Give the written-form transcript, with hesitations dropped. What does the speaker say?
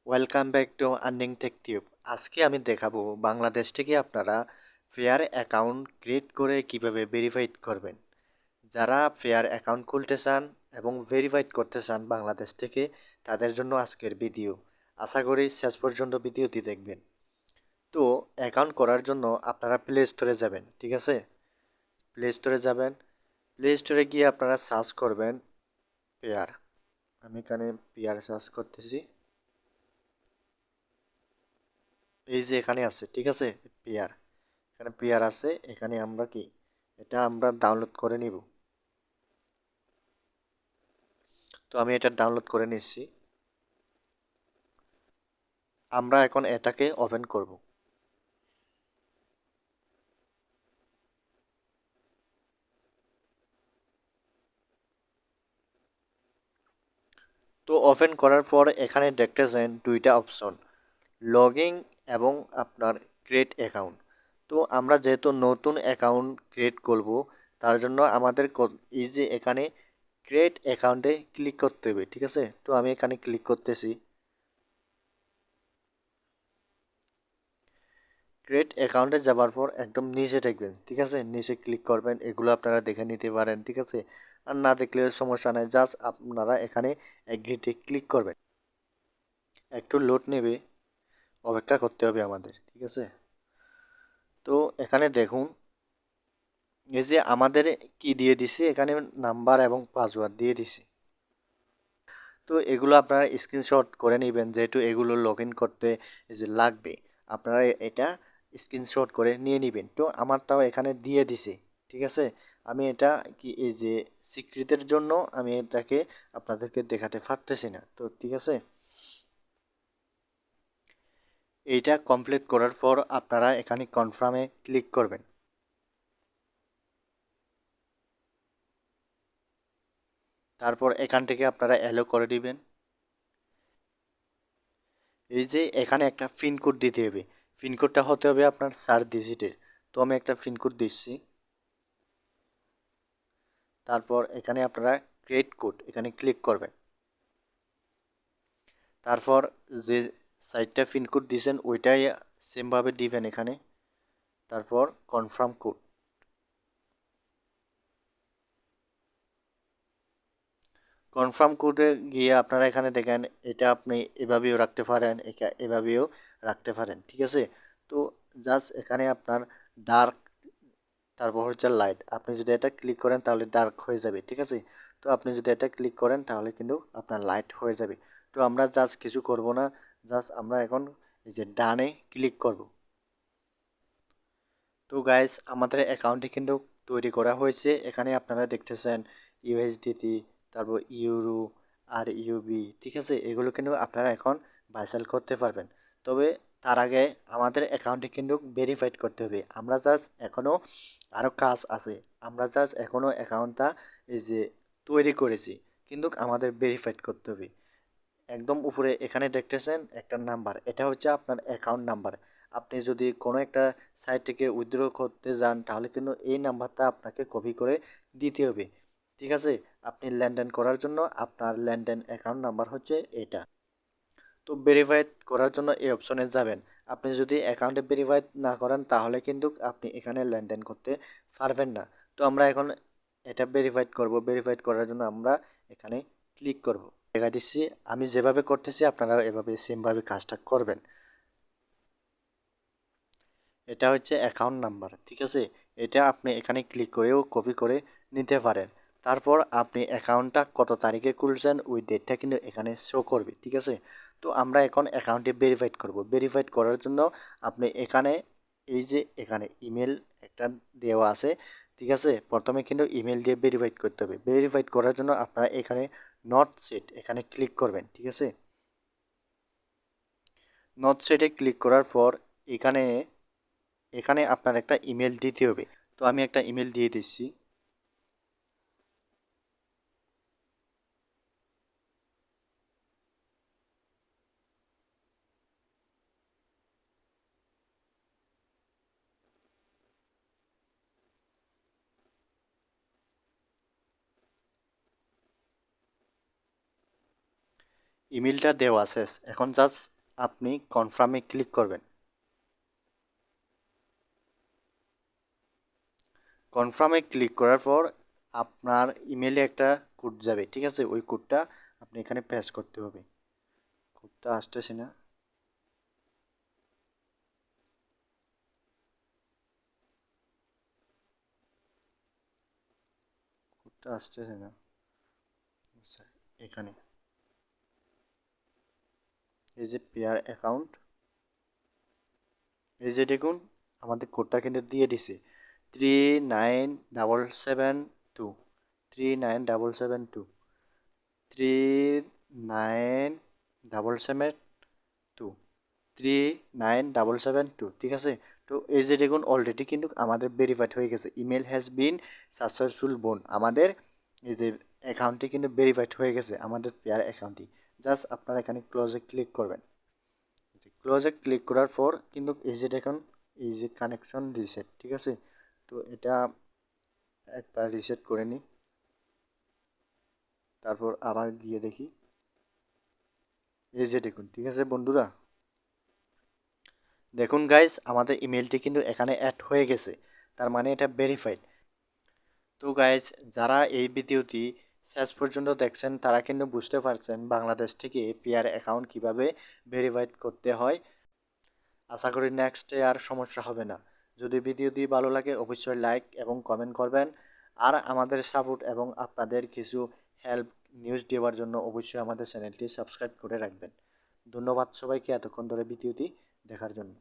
Welcome back to earning tech tube. আজকে আমি দেখাবো বাংলাদেশ থেকে আপনারা ফেয়ার অ্যাকাউন্ট ক্রিয়েট করে কিভাবে ভেরিফাইড করবেন। যারা ফেয়ার অ্যাকাউন্ট খুলতে চান এবং ভেরিফাইড করতে চান বাংলাদেশ থেকে, তাদের জন্য আজকের ভিডিও। আশা করি শেষ পর্যন্ত ভিডিওটি দেখবেন। তো অ্যাকাউন্ট করার জন্য আপনারা প্লে স্টোরে যাবেন, ঠিক আছে? প্লে স্টোরে যাবেন, প্লে স্টোরে গিয়ে আপনারা সার্চ করবেন পেয়ার। আমি এখানে পেয়ার সার্চ করতেছি। এই যে এখানে আছে, ঠিক আছে, পেয়ার। এখানে পেয়ার আছে, এখানে আমরা কি এটা আমরা ডাউনলোড করে নিব। তো আমি এটা ডাউনলোড করে নিচ্ছি। আমরা এখন এটাকে ওপেন করব। তো ওপেন করার পর এখানে দেখতেছেন দুইটা অপশন, লগইন এবং আপনার ক্রিয়েট অ্যাকাউন্ট। তো আমরা যেহেতু নতুন অ্যাকাউন্ট ক্রিয়েট করব, তার জন্য আমাদের এই যে এখানে ক্রিয়েট অ্যাকাউন্টে ক্লিক করতে হবে, ঠিক আছে? তো আমি এখানে ক্লিক করতেছি। ক্রিয়েট অ্যাকাউন্টে যাওয়ার পর একদম নিচে দেখবেন, ঠিক আছে, নিচে ক্লিক করবেন। এগুলো আপনারা দেখে নিতে পারেন, ঠিক আছে? আর না দেখলে সমস্যা নেই, জাস্ট আপনারা এখানে এগ্রিতে ক্লিক করবেন। একটু লোড নেবে, অপেক্ষা করতে হবে আমাদের, ঠিক আছে? তো এখানে দেখুন, এই যে আমাদের কি দিয়ে দিছে, এখানে নাম্বার এবং পাসওয়ার্ড দিয়ে দিছে। তো এগুলো আপনারা স্ক্রিনশট করে নেবেন, যেহেতু এগুলো লগ ইন করতে এই যে লাগবে, আপনারা এটা স্ক্রিনশট করে নিয়ে নেবেন। তো আমারটাও এখানে দিয়ে দিছে, ঠিক আছে? আমি এটা কি এই যে স্বীকৃতির জন্য আমি এটাকে আপনাদেরকে দেখাতে পারতেছি না, তো ঠিক আছে। এইটা কমপ্লিট করার পর আপনারা এখানে কনফার্মে ক্লিক করবেন। তারপর এখান থেকে আপনারা অ্যালো করে দিবেন। এই যে এখানে একটা পিনকোড দিতে হবে, পিনকোডটা হতে হবে আপনার 4 ডিজিটের। তো আমি একটা পিনকোড দিচ্ছি। তারপর এখানে আপনারা ক্রিয়েট কোড এখানে ক্লিক করবেন। তারপর যে সাইটটা পিনকোড দিয়েছেন ওইটাই সেমভাবে দিবেন এখানে। তারপর কনফার্ম কোড, কনফার্ম কোডে গিয়ে আপনারা এখানে দেখেন, এটা আপনি এভাবেও রাখতে পারেন, এভাবেও রাখতে পারেন, ঠিক আছে? তো জাস্ট এখানে আপনার ডার্ক, তারপর হচ্ছে লাইট, আপনি যদি এটা ক্লিক করেন তাহলে ডার্ক হয়ে যাবে, ঠিক আছে? তো আপনি যদি এটা ক্লিক করেন তাহলে কিন্তু আপনার লাইট হয়ে যাবে। তো আমরা জাস্ট কিছু করব না, জাস্ট আমরা এখন এই যে ডানে ক্লিক করব। তো গাইস, আমাদের অ্যাকাউন্টটি কিন্তু তৈরি করা হয়েছে। এখানে আপনারা দেখতেছেন ইউএসডিটি, তারপর ইউরো আর ইউবি, ঠিক আছে? এগুলো কিন্তু আপনারা এখন বাইসাল করতে পারবেন। তবে তার আগে আমাদের অ্যাকাউন্টটি কিন্তু ভেরিফাইড করতে হবে। আমরা জাস্ট এখনও আরও কাজ আছে। আমরা জাস্ট এখনও অ্যাকাউন্টটা এই যে তৈরি করেছি, কিন্তু আমাদের ভেরিফাইড করতে হবে। একদম উপরে এখানে দেখতেছেন একটা নাম্বার, এটা হচ্ছে আপনার অ্যাকাউন্ট নাম্বার। আপনি যদি কোনো একটা সাইট থেকে উইথড্র করতে যান তাহলে কিন্তু এই নাম্বারটা আপনাকে কপি করে দিতে হবে, ঠিক আছে? আপনি লেনদেন করার জন্য আপনার লেনদেন অ্যাকাউন্ট নাম্বার হচ্ছে এটা। তো ভেরিফাইড করার জন্য এই অপশনে যাবেন। আপনি যদি অ্যাকাউন্টে ভেরিফাইড না করেন তাহলে কিন্তু আপনি এখানে লেনদেন করতে পারবেন না। তো আমরা এখন এটা ভেরিফাইড করব। ভেরিফাইড করার জন্য আমরা এখানে ক্লিক করব। দেখা দিচ্ছি, আমি যেভাবে করতেছি আপনারা এভাবে সেমভাবে কাজটা করবেন। এটা হচ্ছে অ্যাকাউন্ট নাম্বার, ঠিক আছে? এটা আপনি এখানে ক্লিক করেও কপি করে নিতে পারেন। তারপর আপনি অ্যাকাউন্টটা কত তারিখে খুলছেন ওই ডেটটা কিন্তু এখানে শো করবে, ঠিক আছে? তো আমরা এখন অ্যাকাউন্টে ভেরিফাইড করব। ভেরিফাইড করার জন্য আপনি এখানে এই যে এখানে ইমেল একটা দেওয়া আছে, ঠিক আছে? প্রথমে কিন্তু ইমেল দিয়ে ভেরিফাইড করতে হবে। ভেরিফাইড করার জন্য আপনারা এখানে নট সেট এখানে ক্লিক করবেন, ঠিক আছে? নট সেটে ক্লিক করার পর এখানে এখানে আপনার একটা ইমেল দিতে হবে। তো আমি একটা ইমেল দিয়ে দিচ্ছি। ইমেলটা দেওয়া শেষ, এখন জাস্ট আপনি কনফার্মে ক্লিক করবেন। কনফার্মে ক্লিক করার পর আপনার ইমেলে একটা কোড যাবে, ঠিক আছে? ওই কোডটা আপনি এখানে পেস্ট করতে হবে। কোডটা আসতেছে না, কোডটা আসতেছে না। আচ্ছা, এখানে এই যে পেয়ার অ্যাকাউন্ট, এই যে দেখুন আমাদের কোডটা কিন্তু দিয়ে দিছে 39772, 39772, 39772, 39772, ঠিক আছে? তো এই যে দেখুন অলরেডি কিন্তু আমাদের ভেরিফাইড হয়ে গেছে, ইমেল হ্যাজ বিন সাকসেসফুল বোন। আমাদের এই যে অ্যাকাউন্টটি কিন্তু ভেরিফাইড হয়ে গেছে, আমাদের পেয়ার অ্যাকাউন্টটি। জাস্ট আপনারা এখানে ক্লোজে ক্লিক করবেন। ক্লোজে ক্লিক করার পর কিন্তু এই যে দেখুন এই যে কানেকশন রিসেট, ঠিক আছে? তো এটা একবার রিসেট করে নিই, তারপর আবার গিয়ে দেখি। এই যে দেখুন, ঠিক আছে বন্ধুরা, দেখুন গাইস আমাদের ইমেলটি কিন্তু এখানে অ্যাড হয়ে গেছে, তার মানে এটা ভেরিফাইড। তো গাইস যারা এই ভিডিওটি শেষ পর্যন্ত দেখছেন তারা কিন্তু বুঝতে পারছেন বাংলাদেশ থেকে পেয়ার অ্যাকাউন্ট কিভাবে ভেরিফাইড করতে হয়। আশা করি নেক্সটে আর সমস্যা হবে না। যদি ভিডিওটি ভালো লাগে অবশ্যই লাইক এবং কমেন্ট করবেন। আর আমাদের সাপোর্ট এবং আপনাদের কিছু হেল্প নিউজ দেওয়ার জন্য অবশ্যই আমাদের চ্যানেলটি সাবস্ক্রাইব করে রাখবেন। ধন্যবাদ সবাইকে এতক্ষণ ধরে ভিডিওটি দেখার জন্য।